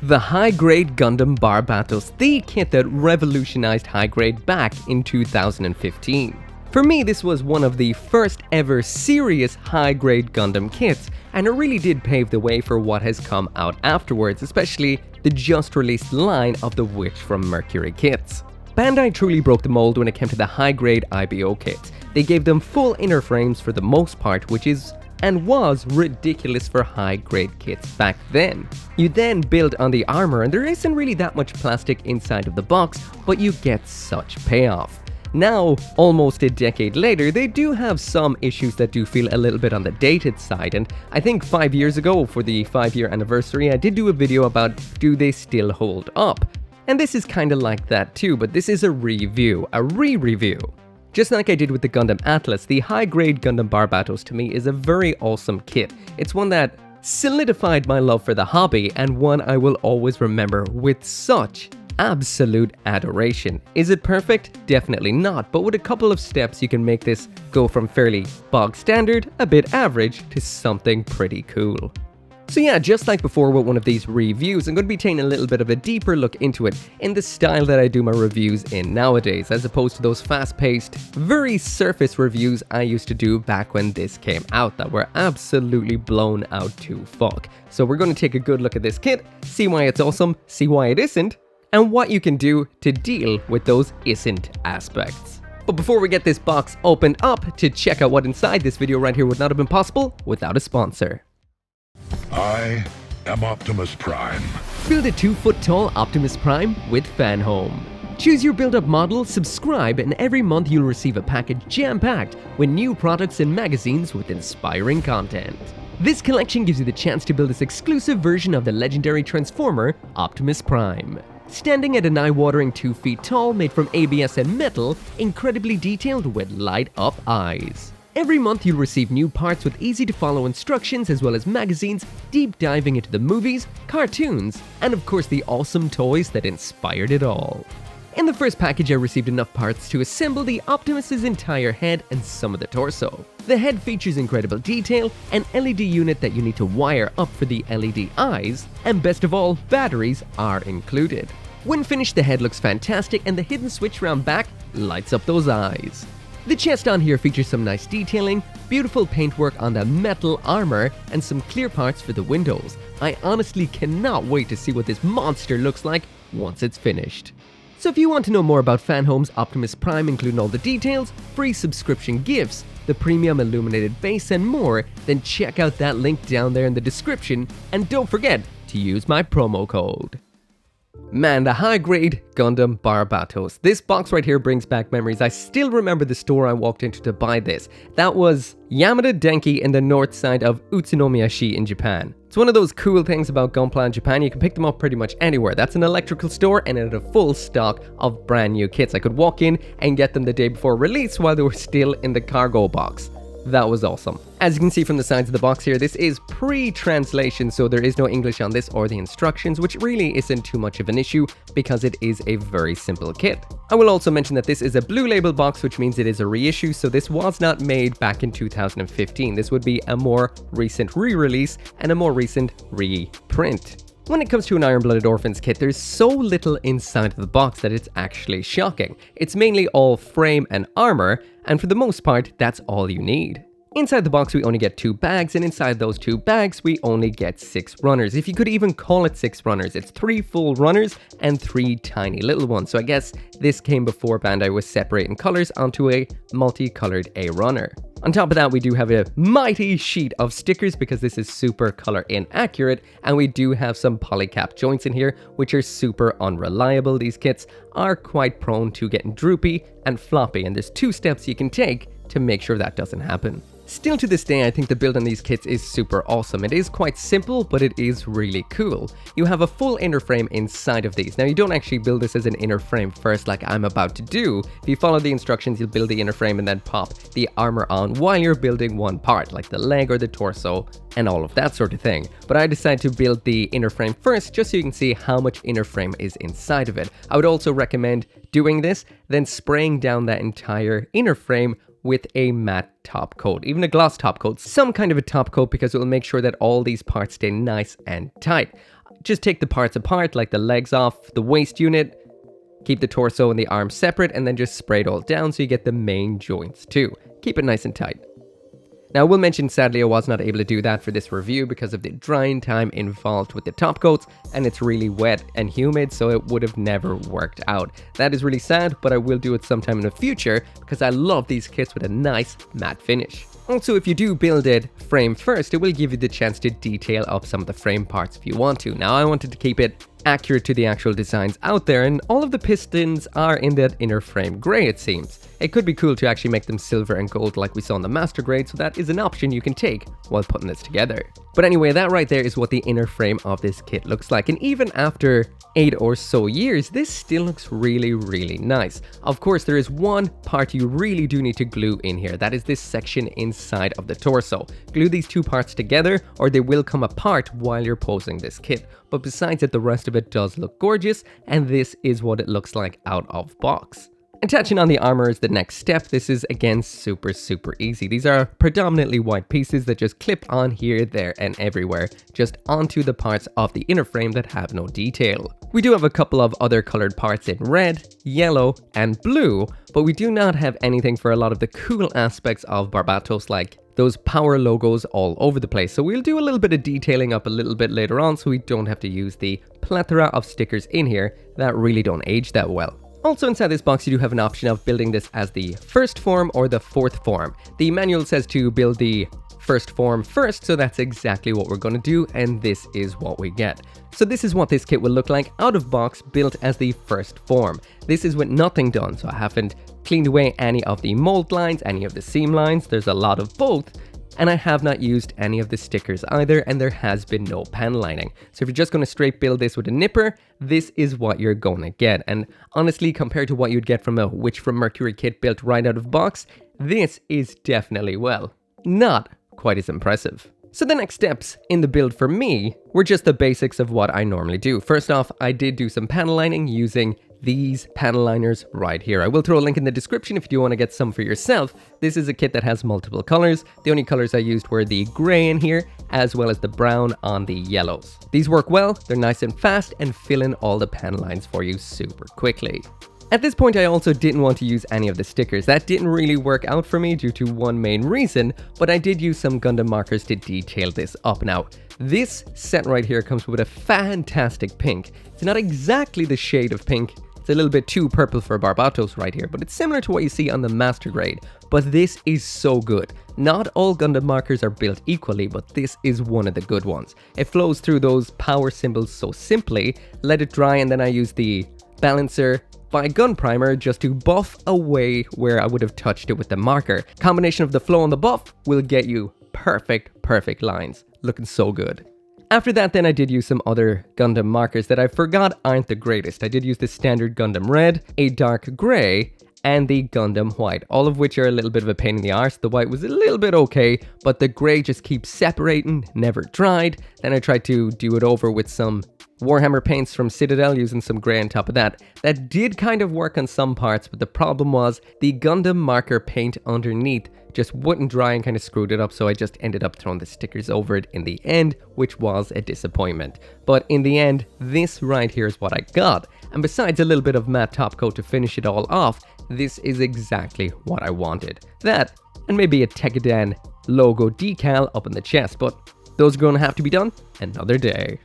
The high-grade Gundam Barbatos, the kit that revolutionized high-grade back in 2015. For me, this was one of the first ever serious high-grade Gundam kits, and it really did pave the way for what has come out afterwards, especially the just-released line of the Witch from Mercury kits. Bandai truly broke the mold when it came to the high-grade IBO kits. They gave them full inner frames for the most part, which is and was ridiculous for high-grade kits back then. You then build on the armor, and there isn't really that much plastic inside of the box, but you get such payoff. Now, almost a decade later, they do have some issues that do feel a little bit on the dated side, and I think 5 years ago, for the 5-year anniversary, I did do a video about do they still hold up? And this is kinda like that too, but this is a review, a re-review. Just like I did with the Gundam Atlas, the high-grade Gundam Barbatos to me is a very awesome kit. It's one that solidified my love for the hobby, and one I will always remember with such absolute adoration. Is it perfect? Definitely not, but with a couple of steps you can make this go from fairly bog standard, a bit average, to something pretty cool. So yeah, just like before with one of these reviews, I'm going to be taking a little bit of a deeper look into it in the style that I do my reviews in nowadays, as opposed to those fast-paced, very surface reviews I used to do back when this came out that were absolutely blown out to fuck. So we're going to take a good look at this kit, see why it's awesome, see why it isn't, and what you can do to deal with those isn't aspects. But before we get this box opened up, to check out what inside, this video right here would not have been possible without a sponsor. I am Optimus Prime. Build a 2-foot-tall Optimus Prime with Fan Home. Choose your build-up model, subscribe, and every month you'll receive a package jam-packed with new products and magazines with inspiring content. This collection gives you the chance to build this exclusive version of the legendary Transformer, Optimus Prime. Standing at an eye-watering 2 feet tall, made from ABS and metal, incredibly detailed with light-up eyes. Every month you'll receive new parts with easy-to-follow instructions, as well as magazines deep diving into the movies, cartoons, and of course the awesome toys that inspired it all. In the first package I received enough parts to assemble the Optimus's entire head and some of the torso. The head features incredible detail, an LED unit that you need to wire up for the LED eyes, and best of all, batteries are included. When finished, the head looks fantastic, and the hidden switch round back lights up those eyes. The chest on here features some nice detailing, beautiful paintwork on the metal armor, and some clear parts for the windows. I honestly cannot wait to see what this monster looks like once it's finished. So if you want to know more about Fan Home's Optimus Prime, including all the details, free subscription gifts, the premium illuminated base, and more, then check out that link down there in the description, and don't forget to use my promo code. Man, the high-grade Gundam Barbatos. This box right here brings back memories. I still remember the store I walked into to buy this. That was Yamada Denki in the north side of Utsunomiya-shi in Japan. It's one of those cool things about gunpla in Japan, you can pick them up pretty much anywhere. That's an electrical store, and it had a full stock of brand new kits. I could walk in and get them the day before release while they were still in the cargo box. That was awesome. As you can see from the sides of the box here, this is pre-translation, so there is no English on this or the instructions, which really isn't too much of an issue because it is a very simple kit. I will also mention that this is a blue label box, which means it is a reissue, so this was not made back in 2015. This would be a more recent re-release and a more recent reprint. When it comes to an Iron-Blooded Orphans kit, there's so little inside of the box that it's actually shocking. It's mainly all frame and armor, and for the most part, that's all you need. Inside the box we only get 2 bags, and inside those 2 bags we only get 6 runners. If you could even call it 6 runners, it's 3 full runners and 3 tiny little ones. So I guess this came before Bandai was separating colors onto a multicolored A runner. On top of that, we do have a mighty sheet of stickers because this is super color inaccurate, and we do have some polycap joints in here which are super unreliable. These kits are quite prone to getting droopy and floppy, and there's 2 steps you can take to make sure that doesn't happen. Still to this day, I think the build on these kits is super awesome. It is quite simple, but it is really cool. You have a full inner frame inside of these. Now, you don't actually build this as an inner frame first like I'm about to do. If you follow the instructions, you'll build the inner frame and then pop the armor on while you're building one part, like the leg or the torso and all of that sort of thing. But I decided to build the inner frame first just so you can see how much inner frame is inside of it. I would also recommend doing this, then spraying down that entire inner frame with a matte top coat, even a gloss top coat, some kind of a top coat, because it will make sure that all these parts stay nice and tight. Just take the parts apart, like the legs off the waist unit, keep the torso and the arms separate, and then just spray it all down so you get the main joints too. Keep it nice and tight. Now, I will mention, sadly, I was not able to do that for this review because of the drying time involved with the top coats, and it's really wet and humid, so it would have never worked out. That is really sad, but I will do it sometime in the future because I love these kits with a nice matte finish. Also, if you do build it frame first, it will give you the chance to detail up some of the frame parts if you want to. Now, I wanted to keep it accurate to the actual designs out there, and all of the pistons are in that inner frame gray, it seems. It could be cool to actually make them silver and gold like we saw in the master grade, so that is an option you can take while putting this together. But anyway, that right there is what the inner frame of this kit looks like, and even after 8 or so years, this still looks really, really nice. Of course, there is one part you really do need to glue in here. That is this section inside of the torso. Glue these two parts together or they will come apart while you're posing this kit. But besides it, the rest of it does look gorgeous, and this is what it looks like out of box. Attaching on the armor is the next step. This is again super easy. These are predominantly white pieces that just clip on here, there and everywhere, just onto the parts of the inner frame that have no detail. We do have a couple of other colored parts in red, yellow and blue, but we do not have anything for a lot of the cool aspects of Barbatos, like those power logos all over the place. So we'll do a little bit of detailing up a little bit later on so we don't have to use the plethora of stickers in here that really don't age that well. Also inside this box, you do have an option of building this as the first form or the fourth form. The manual says to build the first form first, so that's exactly what we're going to do, and this is what we get. So this is what this kit will look like out of box, built as the first form. This is with nothing done, so I haven't cleaned away any of the mold lines, any of the seam lines. There's a lot of both. And I have not used any of the stickers either, and there has been no pen lining. So if you're just going to straight build this with a nipper, this is what you're going to get. And honestly, compared to what you'd get from a Witch from Mercury kit built right out of box, this is definitely, well, not quite as impressive. So the next steps in the build for me were just the basics of what I normally do. First off, I did do some panel lining using these panel liners right here. I will throw a link in the description if you do want to get some for yourself. This is a kit that has multiple colors. The only colors I used were the gray in here, as well as the brown on the yellows. These work well, they're nice and fast, and fill in all the panel lines for you super quickly. At this point, I also didn't want to use any of the stickers. That didn't really work out for me due to one main reason, but I did use some Gundam markers to detail this up. Now, this set right here comes with a fantastic pink. It's not exactly the shade of pink. It's a little bit too purple for Barbatos right here, but it's similar to what you see on the master grade. But this is so good. Not all Gundam markers are built equally, but this is one of the good ones. It flows through those power symbols so simply. Let it dry, and then I use the balancer by gun primer just to buff away where I would have touched it with the marker. Combination of the flow and the buff will get you perfect lines. Looking so good. After that, then I did use some other Gundam markers that I forgot aren't the greatest. I did use the standard Gundam Red, a dark gray, and the Gundam White, all of which are a little bit of a pain in the arse. The white was a little bit okay, but the gray just keeps separating, never dried. Then I tried to do it over with some Warhammer paints from Citadel, using some gray on top of that. That did kind of work on some parts, but the problem was the Gundam marker paint underneath just wouldn't dry and kind of screwed it up, so I just ended up throwing the stickers over it in the end, which was a disappointment. But in the end, this right here is what I got. And besides a little bit of matte top coat to finish it all off, this is exactly what I wanted. That, and maybe a Tekkadan logo decal up in the chest, but those are going to have to be done another day.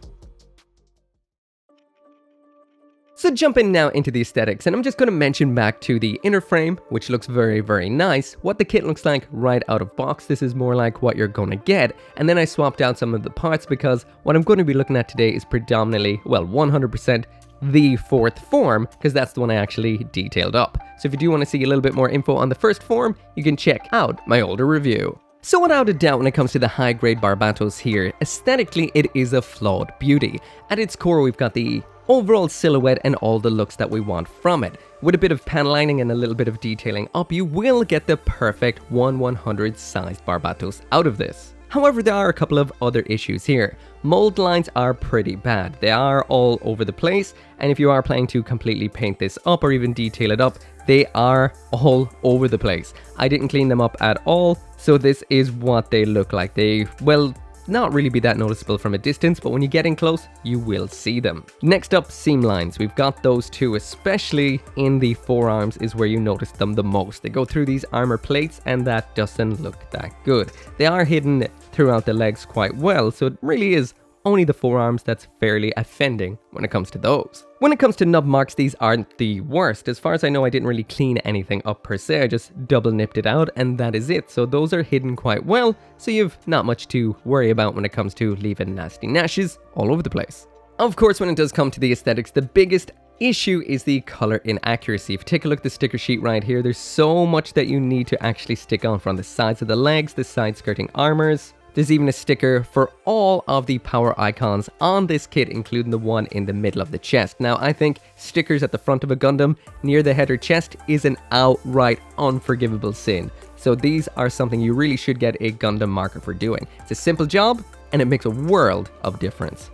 So jumping now into the aesthetics, and I'm just going to mention back to the inner frame, which looks very nice, what the kit looks like right out of box. This is more like what you're going to get, and then I swapped out some of the parts because what I'm going to be looking at today is predominantly, well, 100% the fourth form, because that's the one I actually detailed up. So if you do want to see a little bit more info on the first form, you can check out my older review. So without a doubt, when it comes to the high-grade Barbatos here, aesthetically it is a flawed beauty. At its core, we've got the overall silhouette and all the looks that we want from it. With a bit of panel lining and a little bit of detailing up, you will get the perfect 1/100 sized Barbatos out of this. However, there are a couple of other issues here. Mold lines are pretty bad. They are all over the place, and if you are planning to completely paint this up or even detail it up, they are all over the place. I didn't clean them up at all, so this is what they look like. They, well, not really be that noticeable from a distance, but when you get in close, you will see them. Next up, seam lines. We've got those two, especially in the forearms is where you notice them the most. They go through these armor plates and that doesn't look that good. They are hidden throughout the legs quite well, so it really is only the forearms that's fairly offending when it comes to those. When it comes to nub marks, these aren't the worst. As far as I know, I didn't really clean anything up per se, I just double nipped it out and that is it. So those are hidden quite well, so you've not much to worry about when it comes to leaving nasty nashes all over the place. Of course, when it does come to the aesthetics, the biggest issue is the color inaccuracy. If you take a look at the sticker sheet right here, there's so much that you need to actually stick on from the sides of the legs, the side skirting armors. There's even a sticker for all of the power icons on this kit, including the one in the middle of the chest. Now, I think stickers at the front of a Gundam near the head or chest is an outright unforgivable sin. So these are something you really should get a Gundam marker for doing. It's a simple job, and it makes a world of difference.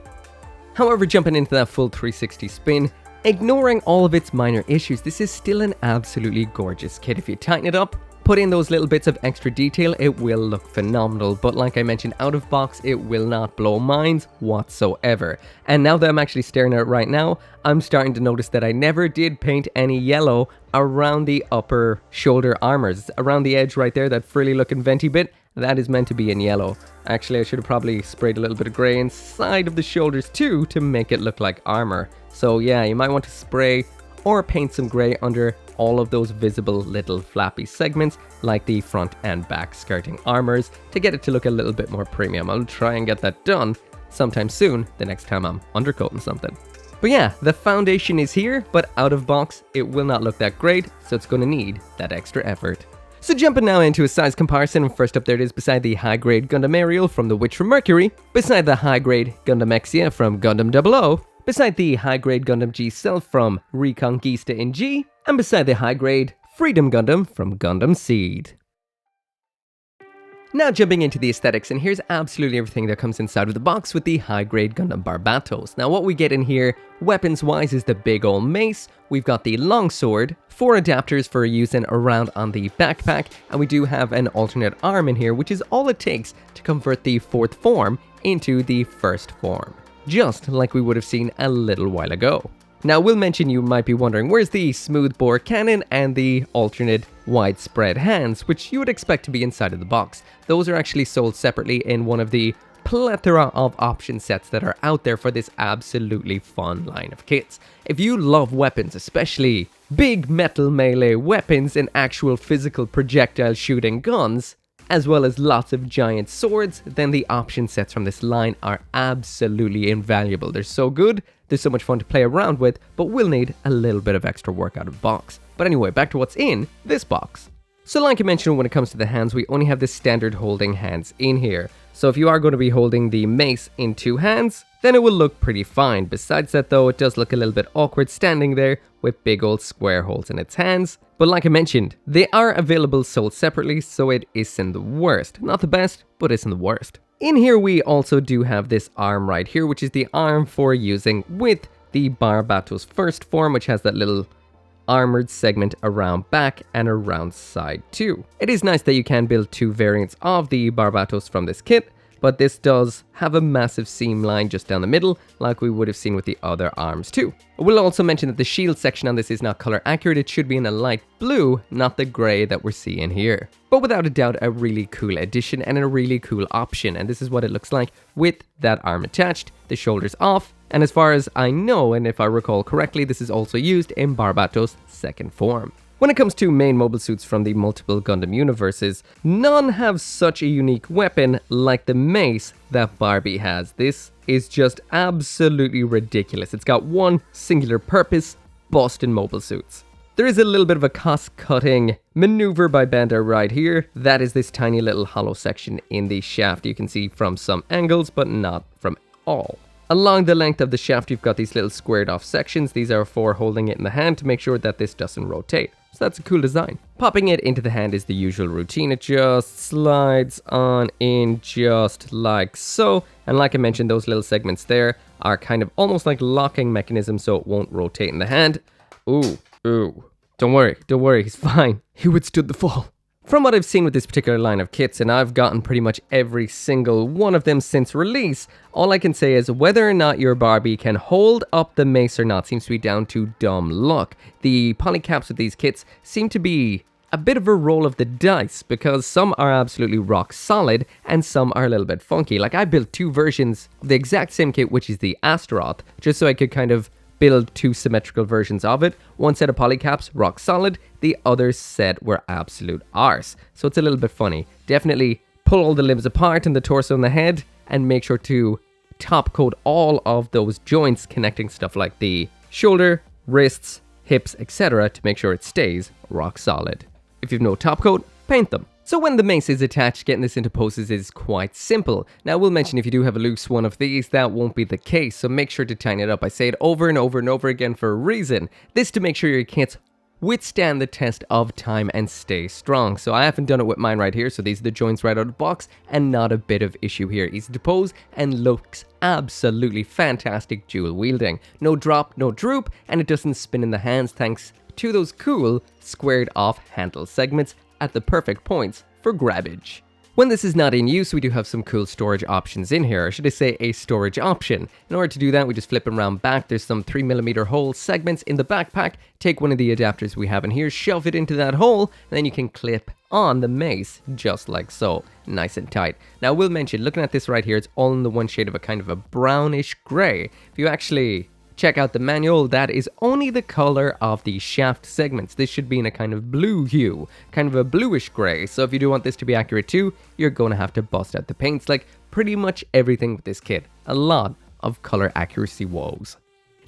However, jumping into that full 360 spin, ignoring all of its minor issues, this is still an absolutely gorgeous kit. If you tighten it up, put in those little bits of extra detail, it will look phenomenal, but like I mentioned, out of box, it will not blow minds whatsoever. And now that I'm actually staring at it right now, I'm starting to notice that I never did paint any yellow around the upper shoulder armors. Around the edge right there, that frilly looking venti bit, that is meant to be in yellow. Actually, I should have probably sprayed a little bit of grey inside of the shoulders too to make it look like armor. So yeah, you might want to spray or paint some grey under all of those visible little flappy segments like the front and back skirting armors to get it to look a little bit more premium. I'll try and get that done sometime soon, the next time I'm undercoating something. But yeah, the foundation is here, but out of box, it will not look that great, so it's going to need that extra effort. So jumping now into a size comparison, first up there it is beside the high-grade Gundam Ariel from The Witch from Mercury, beside the high-grade Gundam Exia from Gundam 00, beside the high-grade Gundam G Self from Reconquista in G, and beside the high-grade Freedom Gundam from Gundam Seed. Now jumping into the aesthetics, and here's absolutely everything that comes inside of the box with the high-grade Gundam Barbatos. Now what we get in here, weapons-wise, is the big ol' mace, we've got the longsword, 4 adapters for using around on the backpack, and we do have an alternate arm in here, which is all it takes to convert the 4th form into the 1st form. Just like we would have seen a little while ago. Now, we'll mention you might be wondering, where's the smooth bore cannon and the alternate widespread hands, which you would expect to be inside of the box. Those are actually sold separately in one of the plethora of option sets that are out there for this absolutely fun line of kits. If you love weapons, especially big metal melee weapons and actual physical projectile shooting guns, as well as lots of giant swords, then the option sets from this line are absolutely invaluable. They're so good, they're so much fun to play around with, but will need a little bit of extra work out of the box. But anyway, back to what's in this box. So like I mentioned, when it comes to the hands, we only have the standard holding hands in here. So if you are going to be holding the mace in 2 hands, then it will look pretty fine. Besides that though, it does look a little bit awkward standing there with big old square holes in its hands. But like I mentioned, they are available sold separately, so it isn't the worst. Not the best, but isn't the worst. In here we also do have this arm right here, which is the arm for using with the Barbatos 1st form, which has that little armored segment around back and around side too. It is nice that you can build 2 variants of the Barbatos from this kit, but this does have a massive seam line just down the middle, like we would have seen with the other arms too. I will also mention that the shield section on this is not color accurate, it should be in a light blue, not the grey that we're seeing here. But without a doubt, a really cool addition and a really cool option, and this is what it looks like with that arm attached, the shoulders off, and as far as I know, and if I recall correctly, this is also used in Barbatos' 2nd form. When it comes to main mobile suits from the multiple Gundam universes, none have such a unique weapon like the mace that Barbie has. This is just absolutely ridiculous. It's got one singular purpose, busting mobile suits. There is a little bit of a cost-cutting maneuver by Bandai right here. That is this tiny little hollow section in the shaft you can see from some angles, but not from all. Along the length of the shaft, you've got these little squared off sections. These are for holding it in the hand to make sure that this doesn't rotate. So that's a cool design. Popping it into the hand is the usual routine. It just slides on in just like so. And like I mentioned, those little segments there are kind of almost like locking mechanisms so it won't rotate in the hand. Ooh. Don't worry, he's fine. He withstood the fall. From what I've seen with this particular line of kits, and I've gotten pretty much every single one of them since release, all I can say is whether or not your Barbie can hold up the mace or not seems to be down to dumb luck. The polycaps with these kits seem to be a bit of a roll of the dice, because some are absolutely rock solid and some are a little bit funky. Like, I built 2 versions of the exact same kit, which is the Astaroth, just so I could kind of build 2 symmetrical versions of it. One set of polycaps, rock solid. The other set were absolute arse. So it's a little bit funny. Definitely pull all the limbs apart and the torso and the head, and make sure to top coat all of those joints connecting stuff like the shoulder, wrists, hips, etc. to make sure it stays rock solid. If you've no top coat, paint them. So when the mace is attached, getting this into poses is quite simple. Now, we'll mention if you do have a loose one of these, that won't be the case, so make sure to tighten it up. I say it over and over and over again for a reason. This to make sure your kits withstand the test of time and stay strong. So I haven't done it with mine right here, so these are the joints right out of the box, and not a bit of issue here. Easy to pose and looks absolutely fantastic dual wielding. No drop, no droop, and it doesn't spin in the hands thanks to those cool squared off handle segments at the perfect points for grabbage. When this is not in use, we do have some cool storage options in here, or should I say a storage option. In order to do that, we just flip them around back. There's some 3mm hole segments in the backpack. Take one of the adapters we have in here, shove it into that hole, and then you can clip on the mace just like so. Nice and tight. Now, we'll mention, looking at this right here, it's all in the one shade of a kind of a brownish gray. If you actually check out the manual, that is only the color of the shaft segments. This should be in a kind of blue hue, kind of a bluish gray. So if you do want this to be accurate too, you're going to have to bust out the paints like pretty much everything with this kit. A lot of color accuracy woes.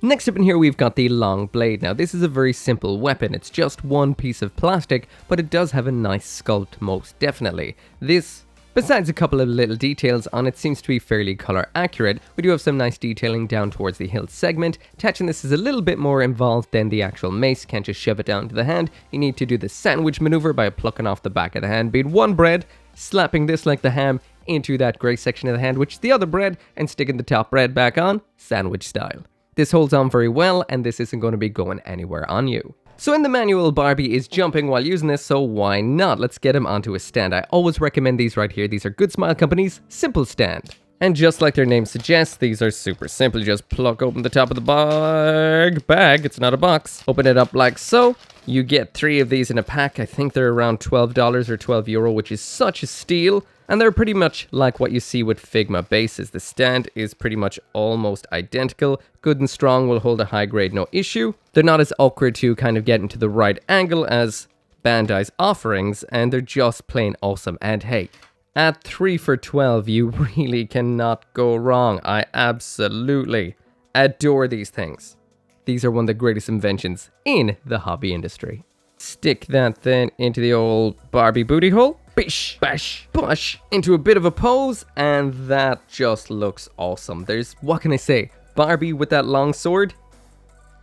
Next up in here, we've got the long blade. Now, this is a very simple weapon. It's just one piece of plastic, but it does have a nice sculpt, most definitely. This, besides a couple of little details on it, seems to be fairly color accurate. We do have some nice detailing down towards the hilt segment. Attaching this is a little bit more involved than the actual mace. Can't just shove it down to the hand. You need to do the sandwich maneuver by plucking off the back of the hand, being one bread, slapping this like the ham into that gray section of the hand, which is the other bread, and sticking the top bread back on, sandwich style. This holds on very well, and this isn't going to be going anywhere on you. So in the manual, Barbie is jumping while using this, so why not? Let's get him onto a stand. I always recommend these right here. These are Good Smile Company's Simple Stand. And just like their name suggests, these are super simple. You just pluck open the top of the bag. It's not a box. Open it up like so. You get 3 of these in a pack. I think they're around $12 or €12, which is such a steal. And they're pretty much like what you see with Figma bases. The stand is pretty much almost identical. Good and strong, will hold a high grade, no issue. They're not as awkward to kind of get into the right angle as Bandai's offerings, and they're just plain awesome. And hey, at 3 for $12, you really cannot go wrong. I absolutely adore these things. These are one of the greatest inventions in the hobby industry. Stick that then into the old Barbie booty hole. Bish, bash, bush, into a bit of a pose, and that just looks awesome. There's, what can I say, Barbie with that long sword?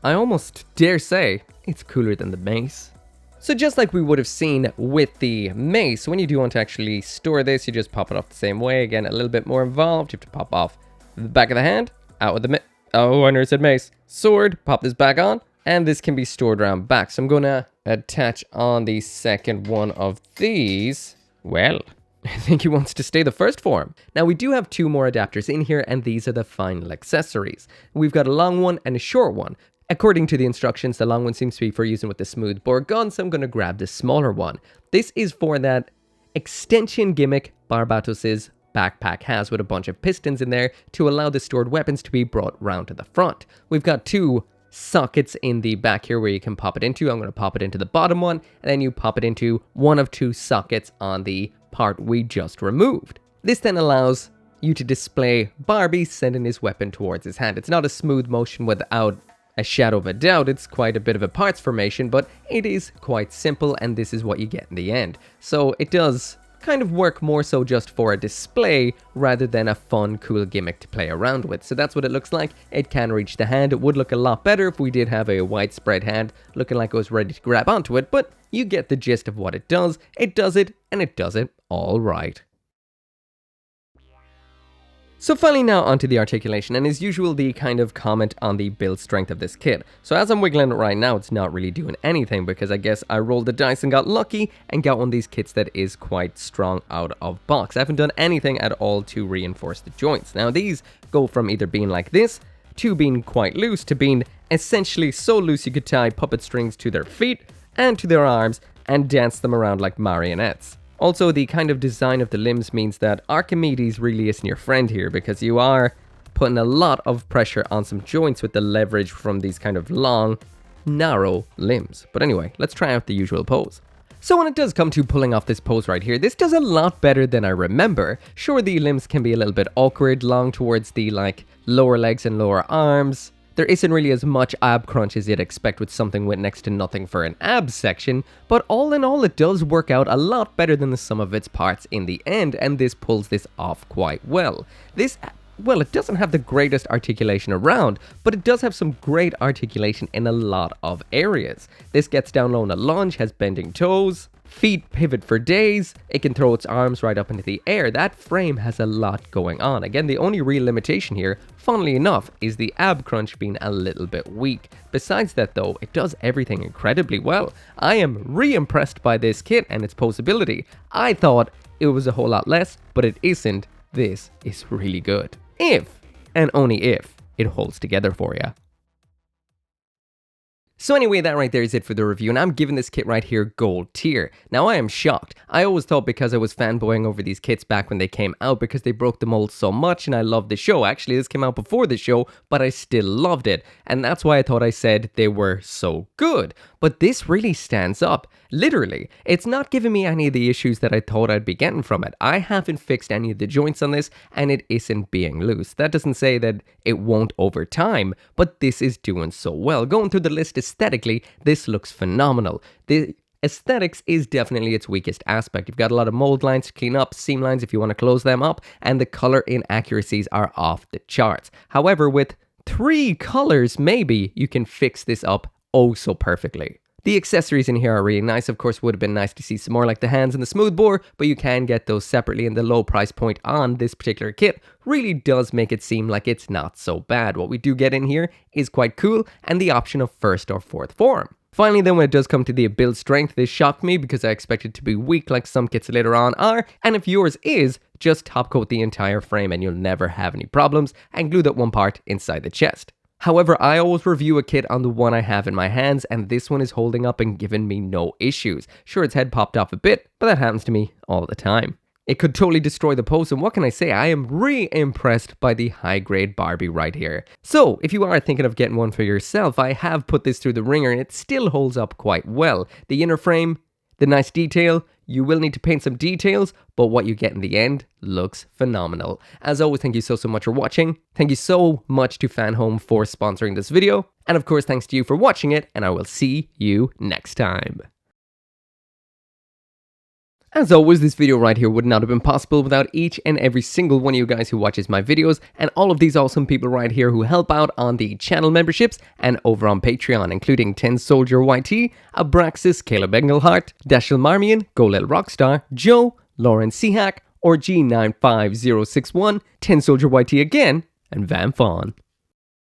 I almost dare say it's cooler than the mace. So just like we would have seen with the mace, when you do want to actually store this, you just pop it off the same way. Again, a little bit more involved. You have to pop off the back of the hand, out with the oh, I never said mace. Sword, pop this back on, and this can be stored around back. So I'm gonna attach on the second one of these. Well, I think he wants to stay the first form. Now, we do have 2 more adapters in here, and these are the final accessories. We've got a long one and a short one. According to the instructions, the long one seems to be for using with the smooth bore gun, so I'm going to grab the smaller one. This is for that extension gimmick Barbatos' backpack has, with a bunch of pistons in there to allow the stored weapons to be brought round to the front. We've got 2 sockets in the back here where you can pop it into. I'm going to pop it into the bottom one, and then you pop it into one of 2 sockets on the part we just removed. This then allows you to display Barbie sending his weapon towards his hand. It's not a smooth motion without a shadow of a doubt. It's quite a bit of a parts formation, but it is quite simple, and this is what you get in the end. So it does kind of work more so just for a display rather than a fun, cool gimmick to play around with. So that's what it looks like. It can reach the hand. It would look a lot better if we did have a widespread hand looking like it was ready to grab onto it, but you get the gist of what it does. It does it, and it does it all right. So finally now onto the articulation, and as usual the kind of comment on the build strength of this kit. So as I'm wiggling it right now, it's not really doing anything because I guess I rolled the dice and got lucky and got one of these kits that is quite strong out of box. I haven't done anything at all to reinforce the joints. Now these go from either being like this, to being quite loose, to being essentially so loose you could tie puppet strings to their feet and to their arms and dance them around like marionettes. Also, the kind of design of the limbs means that Archimedes really isn't your friend here because you are putting a lot of pressure on some joints with the leverage from these kind of long, narrow limbs. But anyway, let's try out the usual pose. So when it does come to pulling off this pose right here, this does a lot better than I remember. Sure, the limbs can be a little bit awkward, long towards the lower legs and lower arms. There isn't really as much ab crunch as you'd expect with something with next to nothing for an abs section, but all in all it does work out a lot better than the sum of its parts in the end, and this pulls this off quite well. Well, it doesn't have the greatest articulation around, but it does have some great articulation in a lot of areas. This gets down low in a lunge, has bending toes, feet pivot for days, it can throw its arms right up into the air. That frame has a lot going on. Again, the only real limitation here, funnily enough, is the ab crunch being a little bit weak. Besides that though, it does everything incredibly well. I am re-impressed by this kit and its posability. I thought it was a whole lot less, but it isn't. This is really good. If, and only if, it holds together for you. So anyway, that right there is it for the review, and I'm giving this kit right here gold tier. Now I am shocked. I always thought because I was fanboying over these kits back when they came out because they broke the mold so much and I loved the show. Actually, this came out before the show, but I still loved it. And that's why I thought I said they were so good. But this really stands up. Literally, it's not giving me any of the issues that I thought I'd be getting from it. I haven't fixed any of the joints on this, and it isn't being loose. That doesn't say that it won't over time, but this is doing so well. Going through the list aesthetically, this looks phenomenal. The aesthetics is definitely its weakest aspect. You've got a lot of mold lines to clean up, seam lines if you want to close them up, and the color inaccuracies are off the charts. However, with 3 colors, maybe you can fix this up oh so perfectly. The accessories in here are really nice. Of course, would have been nice to see some more like the hands and the smooth bore, but you can get those separately, and the low price point on this particular kit really does make it seem like it's not so bad. What we do get in here is quite cool, and the option of first or fourth form. Finally then, when it does come to the build strength, this shocked me because I expected it to be weak like some kits later on are, and if yours is, just top coat the entire frame and you'll never have any problems, and glue that one part inside the chest. However, I always review a kit on the one I have in my hands, and this one is holding up and giving me no issues. Sure, its head popped off a bit, but that happens to me all the time. It could totally destroy the pose, and what can I say? I am re-impressed by the high-grade Barbie right here. So, if you are thinking of getting one for yourself, I have put this through the ringer, and it still holds up quite well. The inner frame, the nice detail, you will need to paint some details, but what you get in the end looks phenomenal. As always, thank you so much for watching. Thank you so much to FanHome for sponsoring this video. And of course, thanks to you for watching it, and I will see you next time. As always, this video right here would not have been possible without each and every single one of you guys who watches my videos, and all of these awesome people right here who help out on the channel memberships and over on Patreon, including 10 Soldier YT, Abraxas, Caleb Engelhart, Dashel Marmion, Golel Rockstar, Joe, Lauren Seahack, or G95061, 10 Soldier YT again, and Van Fawn.